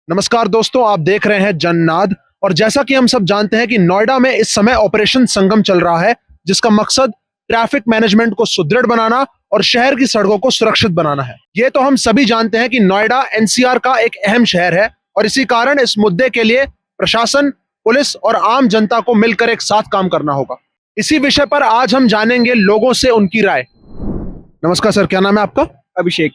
नमस्कार दोस्तों, आप देख रहे हैं जननाद। और जैसा कि हम सब जानते हैं कि नोएडा में इस समय ऑपरेशन संगम चल रहा है, जिसका मकसद ट्रैफिक मैनेजमेंट को सुदृढ़ बनाना और शहर की सड़कों को सुरक्षित बनाना है। ये तो हम सभी जानते हैं कि नोएडा एनसीआर का एक अहम शहर है और इसी कारण इस मुद्दे के लिए प्रशासन, पुलिस और आम जनता को मिलकर एक साथ काम करना होगा। इसी विषय पर आज हम जानेंगे लोगों से उनकी राय। नमस्कार सर, क्या नाम है आपका? अभिषेक।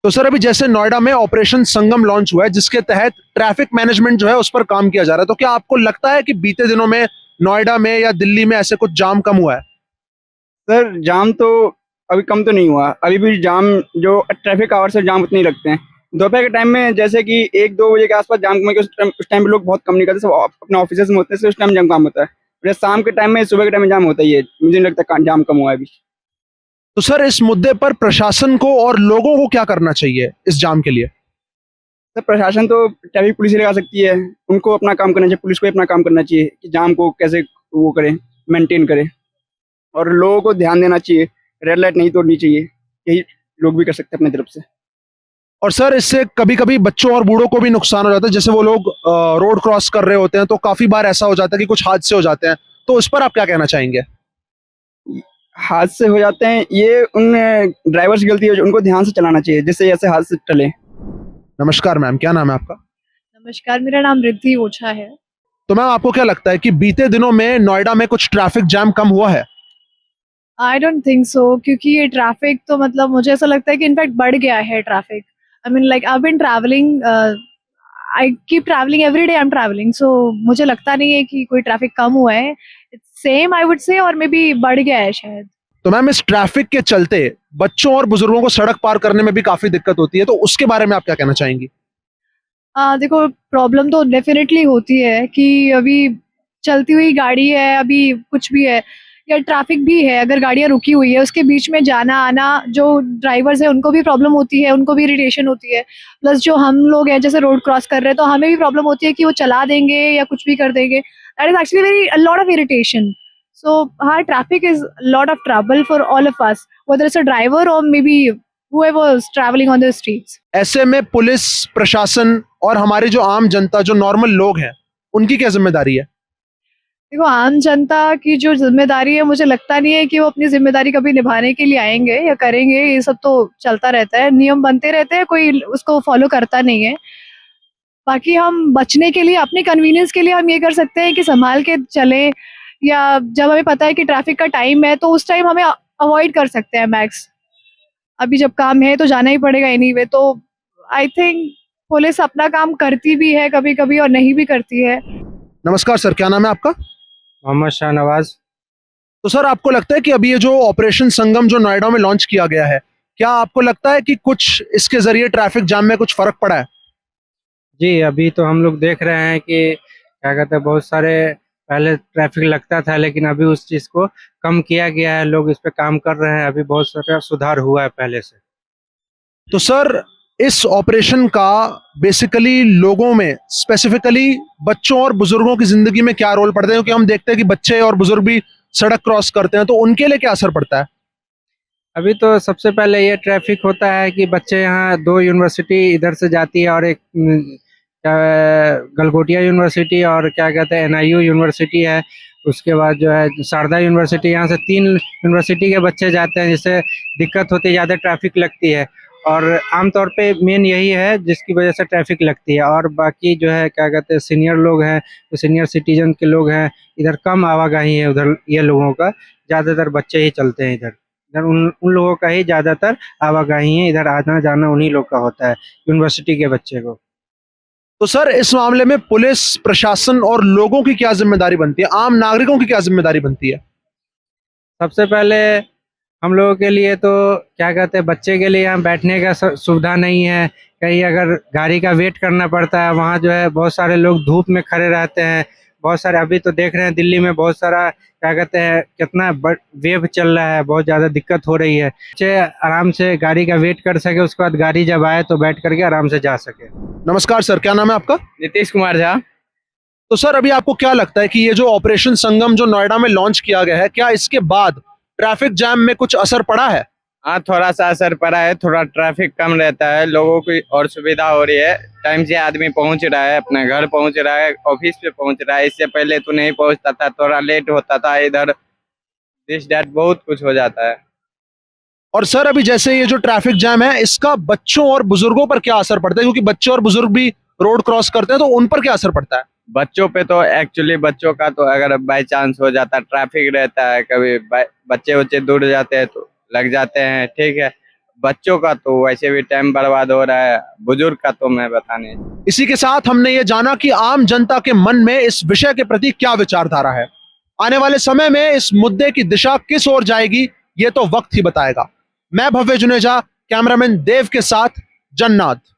तो सर, अभी जैसे नोएडा में ऑपरेशन संगम लॉन्च हुआ है, जिसके तहत ट्रैफिक मैनेजमेंट जो है उस पर काम किया जा रहा है, तो क्या आपको लगता है कि बीते दिनों में नोएडा में या दिल्ली में ऐसे कुछ जाम कम हुआ है? सर, जाम तो अभी कम तो नहीं हुआ। अभी भी जाम, जो ट्रैफिक आवर से जाम उतने ही लगते हैं। दोपहर के टाइम में जैसे कि 1-2 बजे के आसपास जाम कम, उस टाइम पे लोग बहुत कम निकलते, सब अपने ऑफिस में होते हैं, उस टाइम जाम कम होता है। जैसे शाम के टाइम में, सुबह के टाइम में जाम होता ही है। मुझे नहीं लगता जाम कम हुआ है अभी। तो सर, इस मुद्दे पर प्रशासन को और लोगों को क्या करना चाहिए इस जाम के लिए? सर, प्रशासन तो ट्रैफिक पुलिस ही लगा सकती है। उनको अपना काम करना चाहिए, पुलिस को अपना काम करना चाहिए कि जाम को कैसे वो करे, मेंटेन करे। और लोगों को ध्यान देना चाहिए, रेड लाइट नहीं तोड़नी चाहिए। यही लोग भी कर सकते हैं अपनी तरफ से। और सर, इससे कभी कभी बच्चों और बूढ़ों को भी नुकसान हो जाता है। जैसे वो लोग रोड क्रॉस कर रहे होते हैं तो काफी बार ऐसा हो जाता है कि कुछ हादसे हो जाते हैं, तो इस पर आप क्या कहना चाहेंगे? हादसे हो जाते हैं, ये उन ड्राइवर्स की गलती है। उनको ध्यान से चलाना चाहिए, जिससे ऐसे हादसे टले। नमस्कार मैम, क्या नाम है आपका? नमस्कार, मेरा नाम रिद्धि ओझा है। तो मैम, आपको क्या लगता है कि बीते दिनों में नोएडा में कुछ ट्रैफिक जैम कम हुआ है? आई डोंट थिंक सो, क्योंकि ये ट्रैफिक तो मतलब मुझे ऐसा लगता है कि इनफैक्ट बढ़ गया है traffic. I mean like I been travelling, I keep travelling every day, I am travelling, so मुझे लगता नहीं है कि कोई ट्रैफिक कम हुआ है। It's same I would say, और मे बी बढ़ गया है शायद। तो मैम, इस ट्रैफिक के चलते बच्चों और बुजुर्गों को सड़क पार करने में भी काफी दिक्कत होती है, तो उसके बारे में आप क्या कहना चाहेंगी? देखो, प्रॉब्लम तो डेफिनेटली होती है कि अभी चलती हुई गाड़ी है, अभी कुछ भी है या ट्रैफिक भी है, अगर गाड़ियाँ रुकी हुई है उसके बीच में जाना आना, जो ड्राइवर्स है उनको भी प्रॉब्लम होती है, उनको भी इरिटेशन होती है। प्लस जो हम लोग हैं, जैसे रोड क्रॉस कर रहे हैं, तो हमें भी प्रॉब्लम होती है कि वो चला देंगे या कुछ भी कर देंगे। That is actually very a lot of irritation. So हाँ, traffic is lot of trouble for all of us, whether it's a driver or may be whoever is traveling on the streets. ऐसे में police, प्रशासन और हमारी जो आम जनता, जो normal लोग हैं, उनकी क्या जिम्मेदारी है? देखो, आम जनता की जो जिम्मेदारी है, मुझे लगता नहीं है कि वो अपनी जिम्मेदारी कभी निभाने के लिए आएंगे या करेंगे। ये सब तो चलता रहता है, नियम बनते रहते हैं, कोई उसको फॉलो करता नहीं है। बाकी हम बचने के लिए, अपने कन्वीनियंस के लिए हम ये कर सकते हैं कि संभाल के चलें, या जब हमें पता है कि ट्रैफिक का टाइम है तो उस टाइम हमें अवॉइड कर सकते हैं मैक्स। अभी जब काम है तो जाना ही पड़ेगा एनीवे। तो आई थिंक पुलिस अपना काम करती भी है कभी कभी और नहीं भी करती है। नमस्कार सर, क्या नाम है आपका? मोहम्मद शाहनवाज। तो सर, आपको लगता है कि अभी ये जो ऑपरेशन संगम जो नोएडा में लॉन्च किया गया है, क्या आपको लगता है कि कुछ इसके जरिए ट्रैफिक जाम में कुछ फर्क पड़ा है? जी, अभी तो हम लोग देख रहे हैं कि क्या कहते हैं, बहुत सारे पहले ट्रैफिक लगता था, लेकिन अभी उस चीज़ को कम किया गया है। लोग इस पे काम कर रहे हैं, अभी बहुत सारा सुधार हुआ है पहले से। तो सर, इस ऑपरेशन का बेसिकली लोगों में, स्पेसिफिकली बच्चों और बुजुर्गों की जिंदगी में क्या रोल पड़ता है? क्योंकि हम देखते हैं कि बच्चे और बुजुर्ग भी सड़क क्रॉस करते हैं, तो उनके लिए क्या असर पड़ता है? अभी तो सबसे पहले ये ट्रैफिक होता है कि बच्चे यहाँ 2 यूनिवर्सिटी इधर से जाती है, और एक गलगोटिया यूनिवर्सिटी और क्या कहते हैं एनआईयू यूनिवर्सिटी है। उसके बाद जो है शारदा यूनिवर्सिटी, यहाँ से 3 यूनिवर्सिटी के बच्चे जाते हैं, जिससे दिक्कत होती है, ज़्यादा ट्रैफिक लगती है। और आमतौर पे मेन यही है जिसकी वजह से ट्रैफिक लगती है। और बाकी जो है क्या कहते हैं सीनियर लोग हैं, तो सीनियर सिटीजन के लोग हैं, इधर कम आवाजाही है। उधर ये लोगों का ज़्यादातर बच्चे ही चलते हैं इधर। इधर उन लोगों का ही ज़्यादातर आवाजाही है, इधर आना जाना उन्हीं लोग का होता है, यूनिवर्सिटी के बच्चे को। तो सर, इस मामले में पुलिस, प्रशासन और लोगों की क्या जिम्मेदारी बनती है? आम नागरिकों की क्या जिम्मेदारी बनती है? सबसे पहले हम लोगों के लिए तो क्या कहते हैं, बच्चे के लिए यहाँ बैठने का सुविधा नहीं है। कहीं अगर गाड़ी का वेट करना पड़ता है, वहाँ जो है बहुत सारे लोग धूप में खड़े रहते हैं। बहुत सारे अभी तो देख रहे हैं दिल्ली में बहुत सारा क्या कहते हैं कितना वेव चल रहा है, बहुत ज़्यादा दिक्कत हो रही है। बच्चे आराम से गाड़ी का वेट कर सके, उसके बाद गाड़ी जब आए तो बैठ करके आराम से जा सके। नमस्कार सर, क्या नाम है आपका? नीतीश कुमार झा। तो सर, अभी आपको क्या लगता है कि ये जो ऑपरेशन संगम जो नोएडा में लॉन्च किया गया है, क्या इसके बाद ट्रैफिक जैम में कुछ असर पड़ा है? हाँ, थोड़ा सा असर पड़ा है, थोड़ा ट्रैफिक कम रहता है, लोगों की और सुविधा हो रही है, टाइम से आदमी पहुंच रहा है, अपने घर पहुंच रहा है, ऑफिस पे पहुंच रहा है। इससे पहले तो नहीं पहुंचता था, थोड़ा लेट होता था, इधर दिस डैट बहुत कुछ हो जाता है। और सर अभी जैसे ये जो ट्रैफिक जैम है इसका बच्चों और बुजुर्गों पर क्या असर पड़ता है, क्योंकि बच्चे और बुजुर्ग भी रोड क्रॉस करते हैं, तो उन पर क्या असर पड़ता है? बच्चों पे तो एक्चुअली बच्चों का तो अगर बाई चांस हो जाता है, ट्रैफिक रहता है, कभी बच्चे दूर जाते हैं तो लग जाते हैं, ठीक है। बच्चों का तो वैसे भी टाइम बर्बाद हो रहा है, बुजुर्ग का तो मैं बता नहीं। इसी के साथ हमने ये जाना कि आम जनता के मन में इस विषय के प्रति क्या विचारधारा है। आने वाले समय में इस मुद्दे की दिशा किस ओर जाएगी ये तो वक्त ही बताएगा। मैं भव्य जुनेजा, कैमरामैन देव के साथ जन्नाथ।